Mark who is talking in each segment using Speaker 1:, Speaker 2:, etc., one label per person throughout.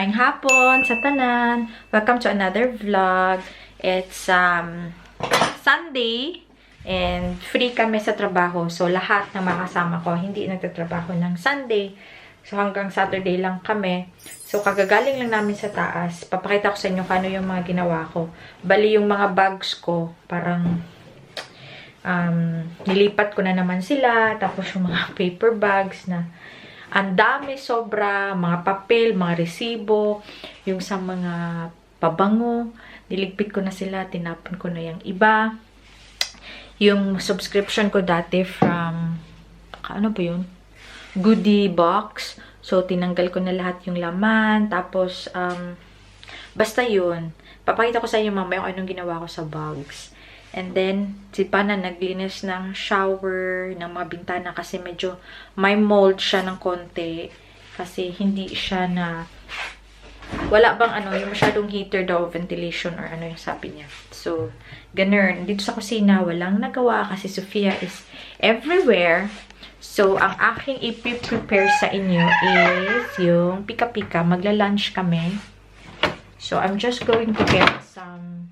Speaker 1: maayong hapon sa tanan. Welcome to another vlog. It's Sunday and free kami sa trabaho. So lahat ng mga kasama ko hindi nagtatrabaho ng Sunday. So hanggang Saturday lang kami. So kagagaling lang namin sa taas. Papakita ko sa inyo kung ano yung mga ginawa ko. Bali yung mga bags ko, parang nilipat ko na naman sila. Tapos yung mga paper bags na ang dami, sobra, mga papel, mga resibo, yung sa mga pabango, niligpit ko na sila, tinapon ko na yung iba. Yung subscription ko dati from, ano ba yun? Goodie box. So, tinanggal ko na lahat yung laman. Tapos, basta yun. Papakita ko sa inyo mamaya kung anong ginawa ko sa bags. And then, si Pana naglinis ng shower, ng mga bintana kasi medyo may mold siya ng konti. Kasi hindi siya na, wala bang ano, yung masyadong heater daw, ventilation or ano yung sabi niya. So, ganun. Dito sa kusina, walang nagawa kasi Sophia is everywhere. So, ang aking ipiprepare sa inyo is yung pika-pika. Magla-lunch kami. So, I'm just going to get some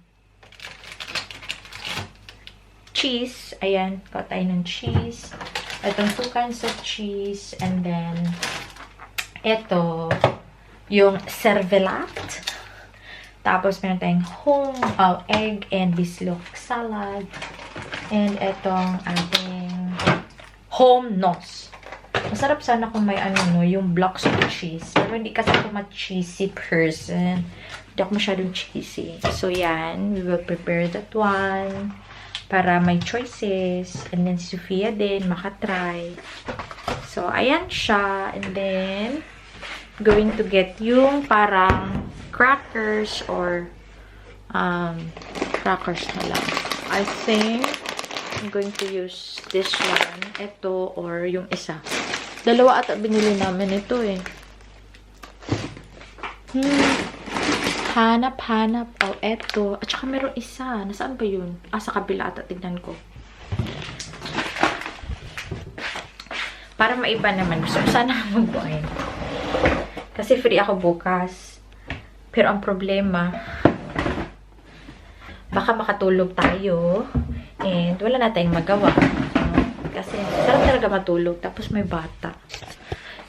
Speaker 1: cheese. Ayan, cut tayo ng cheese. Itong 2 cans of cheese. And then, ito, yung cervelat. Tapos, meron tayong egg and bislok salad. And itong ating home nos. Masarap sana kung may ano, no, yung blocks of cheese. Pero hindi kasi ako ma-cheesy person. Hindi ako masyadong cheesy. So, yan. We will prepare that one. Para may choices. And then, si Sophia din, makatry. So, ayan siya. And then, going to get yung parang crackers or crackers na lang. I think, I'm going to use this one. Ito or yung isa. Dalawa ata binili namin ito eh. Hanap. Oh, eto. At saka meron isa. Nasaan ba yun? Sa kabila ata. Tignan ko. Para maiba naman. Gusto ko sana mag-buy. Kasi free ako bukas. Pero ang problema, baka makatulog tayo. And wala na tayong magawa. Kasi sarap talaga matulog. Tapos may bata.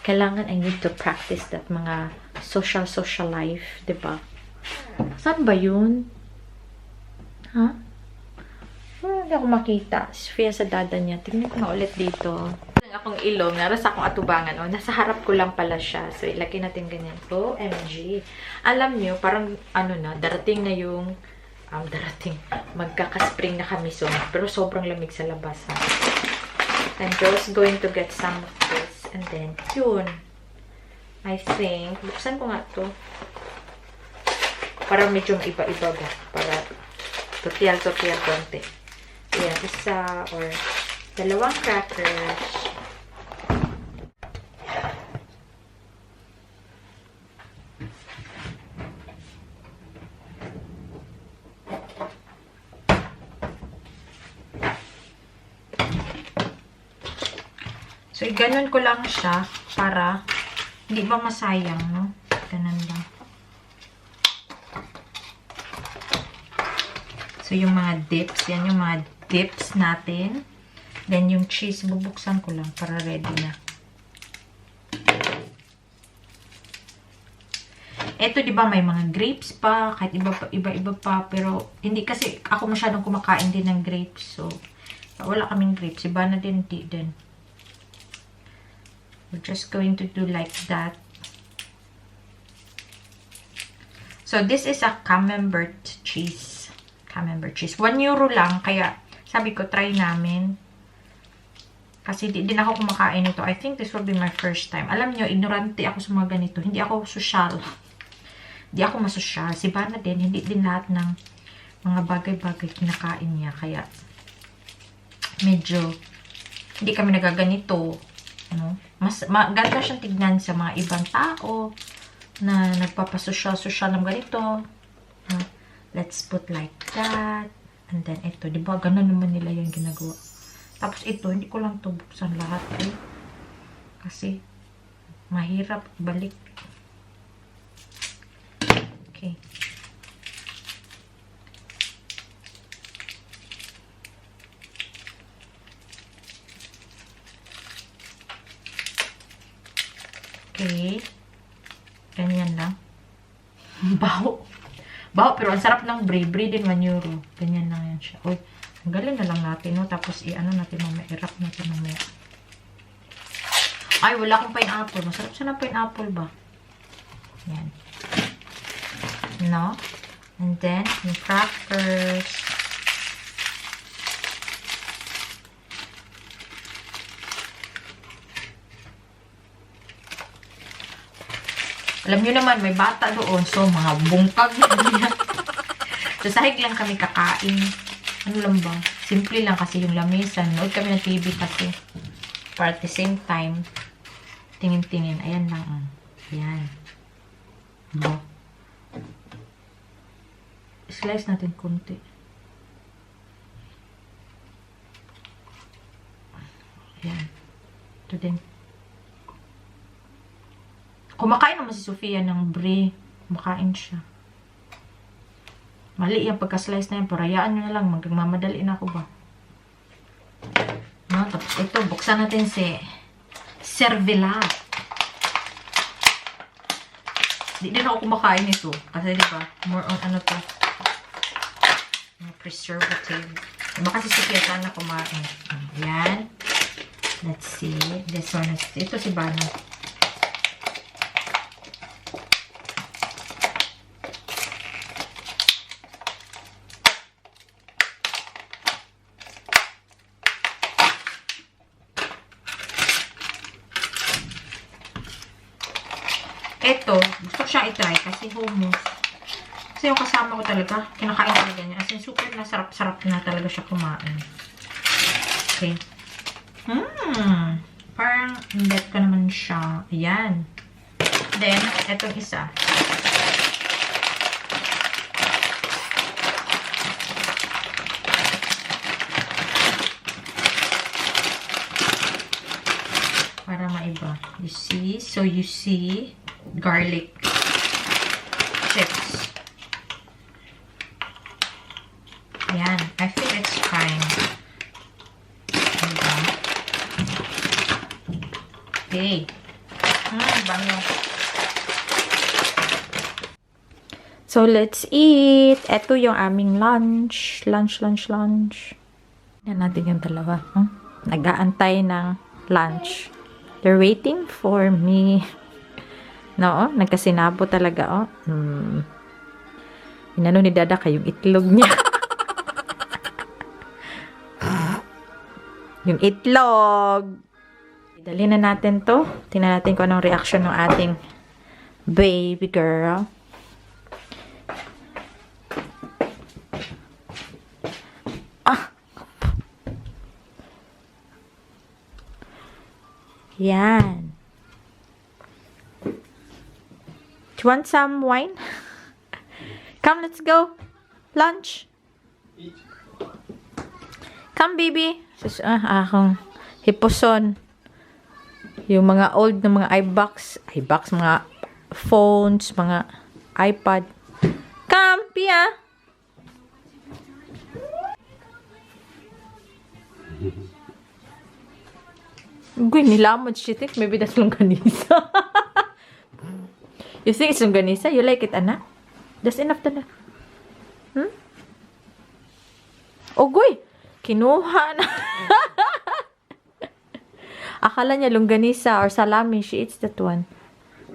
Speaker 1: Kailangan I need to practice that mga social life. Diba? Saan ba yun? Ha? Hindi ako makita. Sophia sa dada niya. Tingnan ko na ulit dito. Akong ilong. Naras akong atubangan. Nasa harap ko lang pala siya. So, ilagay natin ganyan. OMG. Alam nyo, parang ano na, darating na yung magkakaspring na kami soon. Pero sobrang lamig sa labas. Ha? I'm just going to get some of this. And then, yun. I think, buksan ko nga to. Para medyo iba-iba ba. Para totial konti. Ayan, isa or dalawang crackers. So, ganun ko lang siya para hindi ba masayang, no? Ganun lang. So, yung mga dips, yan yung mga dips natin. Then, yung cheese, bubuksan ko lang para ready na. Ito, di ba, may mga grapes pa, kahit iba-iba pa, pero hindi kasi ako masyadong kumakain din ng grapes. So, wala kaming grapes. Iba na din, di din. We're just going to do like that. So, this is a camembert cheese. Camembert cheese. 1 euro lang. Kaya, sabi ko, try namin. Kasi di din ako kumakain ito. I think this will be my first time. Alam nyo, ignorante ako sa mga ganito. Hindi ako social. Hindi ako masosyal. Si Bana din, hindi din lahat ng mga bagay-bagay kinakain niya. Kaya, medyo, hindi kami nagaganito. No? Mas maganda siyang tignan sa mga ibang tao na nagpapasosyal ng ganito. Let's put like that. And then ito, di ba? Ganun naman nila yung ginagawa. Tapos ito, hindi ko lang ito buksan lahat eh. Kasi mahirap balik. Baho. Baho, pero ang sarap ng brie. Brie din 1 euro. Ganyan lang yan siya. Uy, tanggalin na lang natin, no? Tapos, i-ano natin mamaya. I-wrap natin mamaya. Ay, wala akong pineapple. Masarap siya ng pineapple ba? Yan. No? And then, yung crackers. Alam nyo naman, may bata doon. So, mga bungkag na niya. So, sahig lang kami kakain. Ano lang ba? Simple lang kasi yung lamisan. Nood kami ng TV kasi. For at the same time, tingin-tingin. Ayan lang. Ayan. Bo. Slice natin konti. Ayan. Ito din. Kumakain naman si Sophia ng brie. Kumakain siya. Mali yung pagka-slice na yan. Parayaan nyo na lang. Magmamadali na ako ba? No, tapos ito, buksan natin si Cervelat. Di din ako kumakain ito. Kasi diba, more on ano to. Preservative. Diba kasi Sophia sana kumain. Ayan. Let's see. This one is, ito si Bana. Ito, gusto ko siya i-try kasi hummus. Kasi yung kasama ko talaga, kinakain talaga niya. As in, super na sarap-sarap na talaga siya kumain. Okay. Parang bet ko naman siya. Ayan. Then, etong isa. Para maiba. You see? So, you see garlic chips. Ayan. I feel it's fine. Diba? Okay. Bango. So, let's eat. Ito yung aming lunch. Lunch. Yan natin yung dalawa. Nag-aantay ng lunch. They're waiting for me. No, nagkasinabo talaga, Inano ni Dada kayong itlog niya. Yung itlog. Dali na natin to. Tingnan natin kung anong reaction ng ating baby girl. Yan. Do you want some wine? Come, let's go. Lunch. Come, baby. Akong hipuson. Yung mga old na mga iBox, mga phones, mga iPad. Come, Pia. Uy, nilamod. She thinks maybe that's longganisa. You think it's longganisa? You like it, Anna? That's enough to na. Ugoy! Kinuha na. Akala niya longganisa or salami. She eats that one.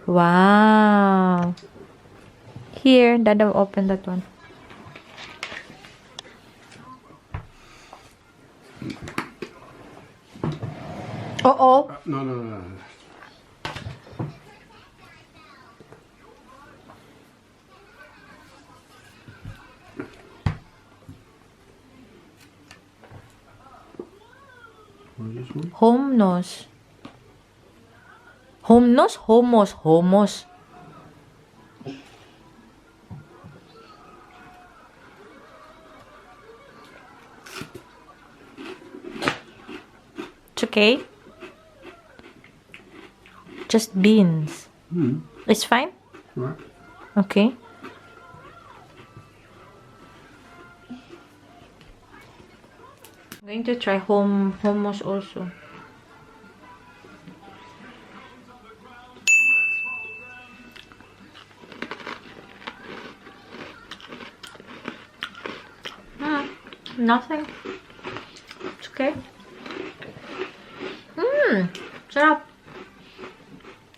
Speaker 1: Wow. Here, Dada will open that one. Uh-oh.
Speaker 2: No. What is this one?
Speaker 1: Homnos. Homnos? Homos. It's okay. Just beans. It's fine?
Speaker 2: Right.
Speaker 1: Okay. I'm going to try hummus also. Nothing. It's okay. Sarap.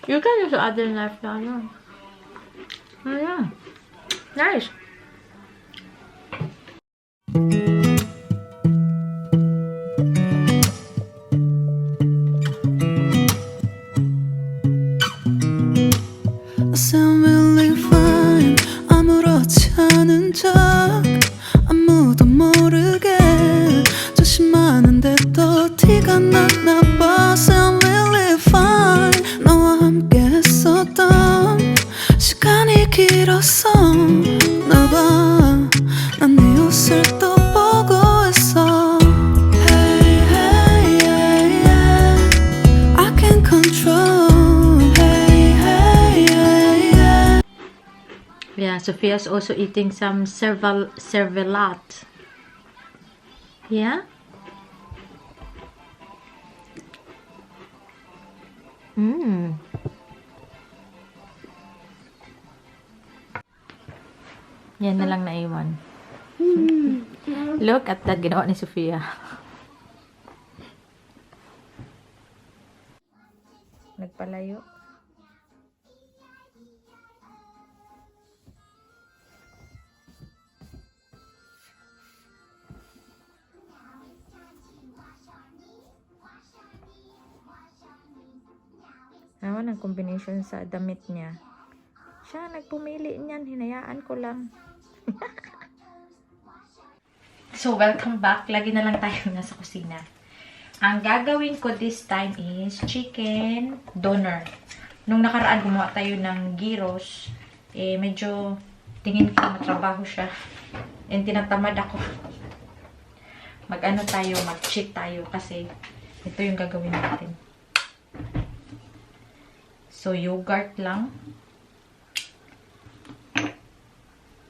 Speaker 1: You can use the other knife now. Yeah. Nice.
Speaker 3: I sound really fine 아무렇지 않은 척 아무도 모르게 조심하는데 또 티가 났나 봐 Sound really fine 너와 함께 했었던 시간이 길었어 나봐 난 네 옷을 또 보고 있어 Hey hey yeah yeah I can control
Speaker 1: Yeah, Sophia's also eating some servelat. Yeah? Yan na lang naiwan. Look at that ginawa ni Sophia. Nagpalayo. Awan ang combination sa damit niya. Siya nagpumili niyan. Hinayaan ko lang. So, welcome back. Lagi na lang tayo nasa kusina. Ang gagawin ko this time is chicken doner. Nung nakaraan, gumawa tayo ng gyros. Medyo tingin ko matrabaho siya. And tinatamad ako. Mag-ano tayo, mag-cheat tayo. Kasi ito yung gagawin natin. So, yogurt lang.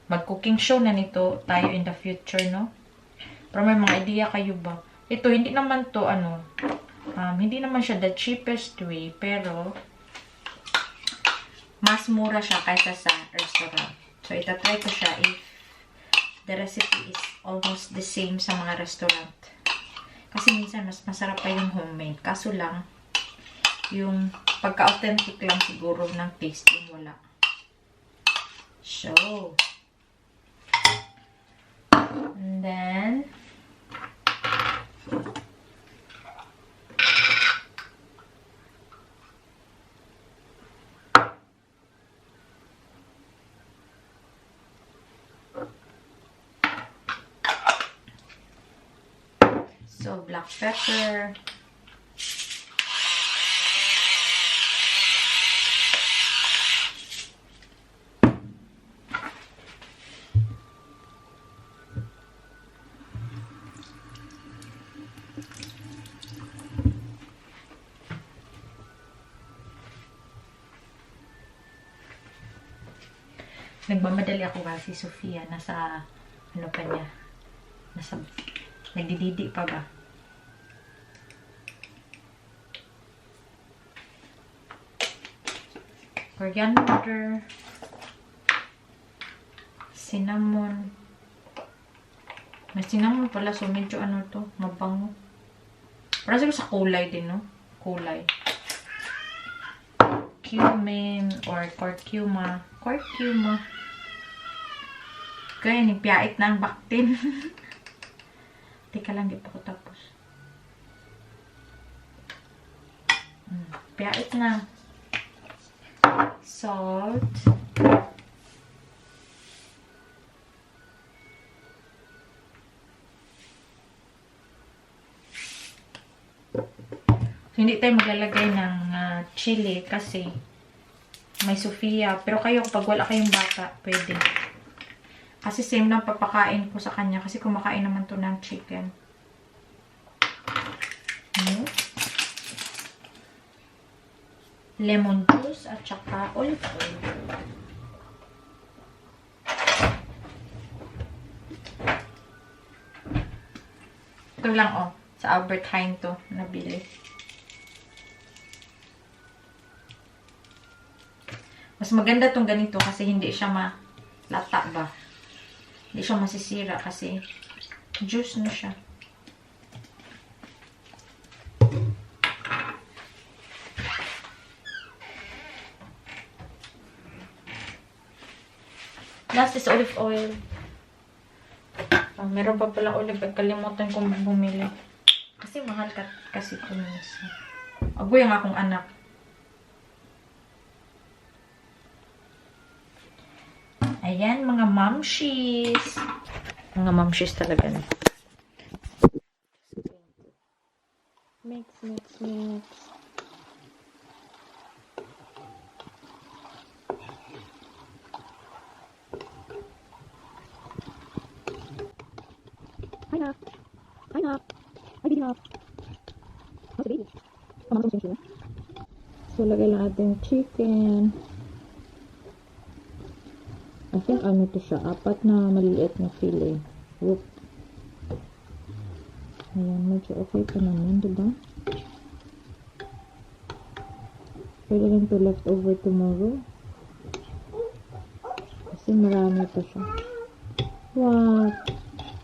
Speaker 1: Mag-cooking show na nito tayo in the future, no? Pero may mga idea kayo ba? Ito, hindi naman to, hindi naman siya the cheapest way, pero mas mura siya kaysa sa restaurant. So, itatry ko siya if the recipe is almost the same sa mga restaurant. Kasi minsan, mas masarap pa yung homemade. Kaso lang, yung pagka-authentic lang siguro ng tasting wala. So, and then, so black pepper, nagmamadali ako kasi Sophia, nasa, ano pa niya, nasa, nagdididi pa ba? Coriander, cinnamon, may cinnamon pala, so medyo ano to, mabango. Para siguro sa kulay din, no? Kulay. Cumin or curcuma. Kaya nagpiyait na ang baktin. Teka lang, di pa ko tapos. Piyait na. Salt. So, hindi tayo maglalagay ng chili kasi may Sophia. Pero kayo, kapag wala kayong bata, pwede. Kasi same lang papakain ko sa kanya. Kasi kumakain naman to ng chicken. Lemon juice at saka olive oil. Ito lang, oh. Sa Albert Heijn to. Nabili. Mas maganda tong ganito kasi hindi siya malata ba. Hindi siya masisira kasi Juice na siya. Last is olive oil. Meron pa pala olive oil. Kalimutan kong bumili. Kasi mahal kasi ito minsan. Agoy ang akong anak. Ayan, mga mamshies. Mga mamshies talaga na. Mix, mix, mix.
Speaker 4: Hi, Nap. Hi, Nap. Hi, baby Nap. How's the baby? Mama, don't you?
Speaker 1: So, lagay lang ating chicken. I think ano to siya, 4 na maliliit na fillet. Whoop. Ayan, medyo okay pa naman, diba? Pwede lang to left over tomorrow. Kasi marami pa siya. What?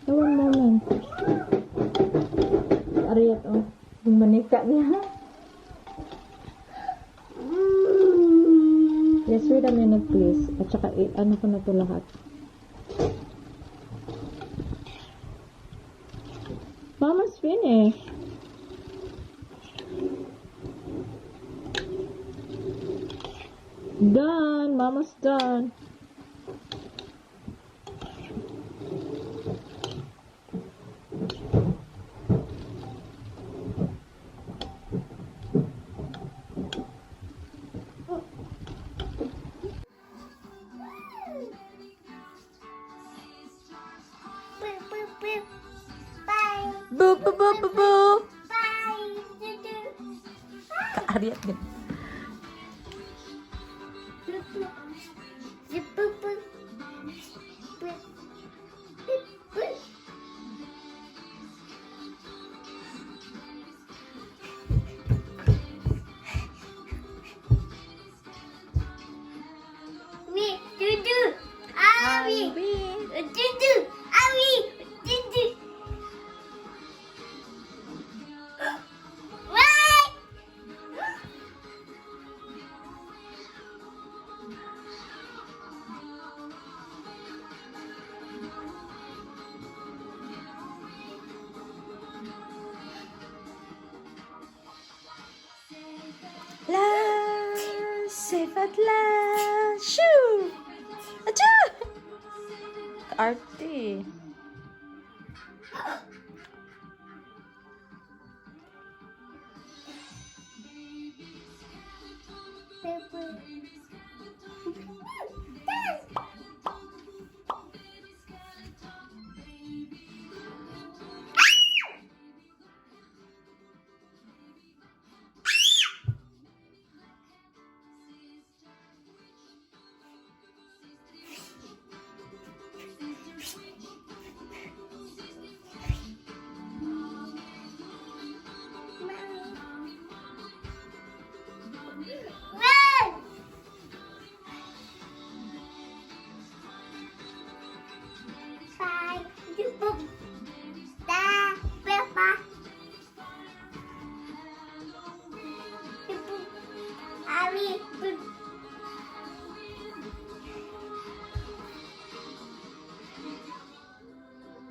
Speaker 1: One moment. Arya to. Yung manika niya. Yes, wait a minute please. At saka, ano ko na to lahat. Mama's finished. Done. Mama's done. Boo, boo, boo, boo, boo. Ka-Arya din. Safe at last! Shoo! Achoo! Arte.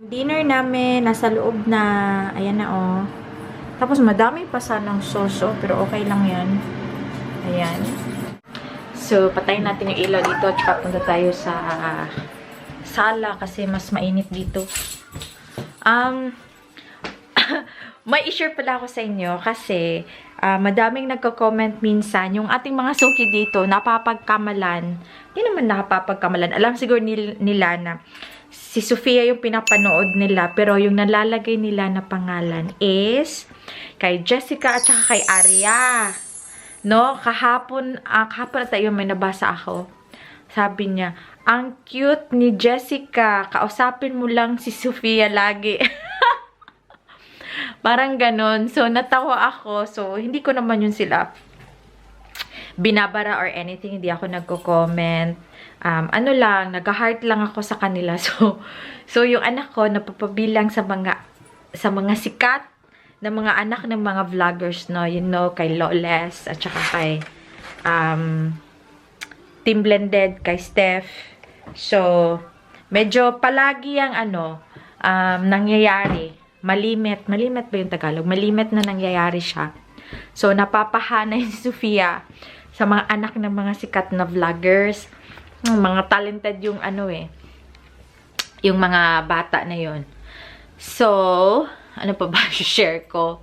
Speaker 1: Dinner namin, nasa loob na. Ayan na, oh. Tapos, madami pa sanang soso, pero okay lang yan. Ayan. So, patayin natin yung ilaw dito at papunta tayo sa sala kasi mas mainit dito. May i-share pala ako sa inyo kasi madaming nagko-comment minsan yung ating mga suki dito napapagkamalan. Hindi naman napapagkamalan. Alam siguro nila na si Sophia yung pinapanood nila pero yung nalalagay nila na pangalan is kay Jessica at saka kay Arya. No? Kahapon na tayo may nabasa ako. Sabi niya, ang cute ni Jessica. Kausapin mo lang si Sophia lagi. Parang ganon. So, natawa ako. So, hindi ko naman yun sila binabara or anything. Hindi ako nagko-comment. ano lang, nag-heart lang ako sa kanila. So yung anak ko, napapabilang sa mga sikat na mga anak ng mga vloggers, no? You know, kay Lawless, at saka kay Team Blended, kay Steph. So, medyo palagi ang nangyayari. Malimit ba yung Tagalog? Malimit na nangyayari siya. So, napapahanay si Sophia sa mga anak ng mga sikat na vloggers. Mga talented yung yung mga bata na yon. So, ano pa ba share ko?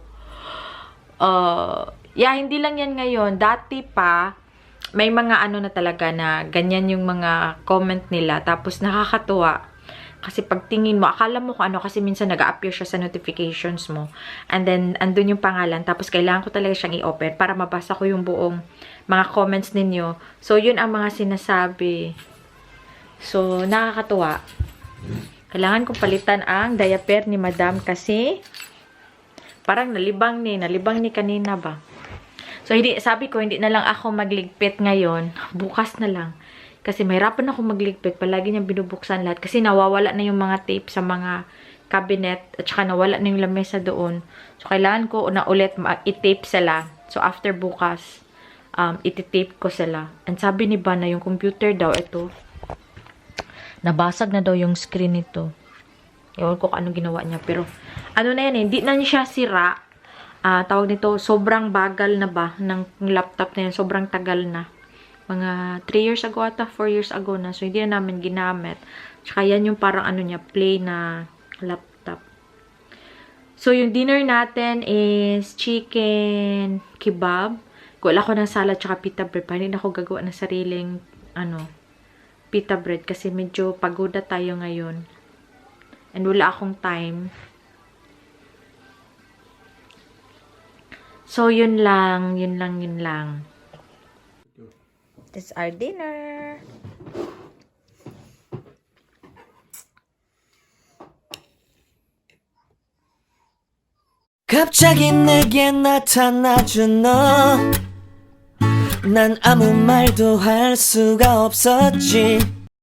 Speaker 1: Hindi lang yan ngayon. Dati pa, may mga na talaga na ganyan yung mga comment nila. Tapos nakakatuwa. Kasi pagtingin mo, akala mo kung kasi minsan nag-a-appear siya sa notifications mo. And then, andun yung pangalan. Tapos kailangan ko talaga siyang i-open para mabasa ko yung buong mga comments ninyo. So, yun ang mga sinasabi. So, nakakatuwa. Kailangan kong palitan ang diaper ni Madam kasi parang nalibang ni kanina ba. So, sabi ko, hindi na lang ako magligpit ngayon. Bukas na lang. Kasi mahirapan ako magligpit. Palagi niyang binubuksan lahat. Kasi nawawala na yung mga tape sa mga cabinet. At saka nawala na yung lamesa doon. So, kailangan ko na ulit i-tape sila. So, after bukas, iti-tape ko sila. And sabi ni Ba na yung computer daw, ito, nabasag na daw yung screen nito. Ewan ko kung anong ginawa niya. Pero, na yan hindi na siya sira. Tawag nito, sobrang bagal na ba ng laptop na yan. Sobrang tagal na. Mga 3 years ago ata, 4 years ago na. So, hindi na namin ginamit. Tsaka yan yung parang niya, play na laptop. So, yung dinner natin is chicken kebab. Wala ko ng salad tsaka pita bread. Hindi na ako gagawa ng sariling, pita bread. Kasi medyo pagoda tayo ngayon. And wala akong time. So, yun lang. This is our dinner.
Speaker 3: 갑자기 내게 나타나준 너 난 아무 말도 할 수가 없었지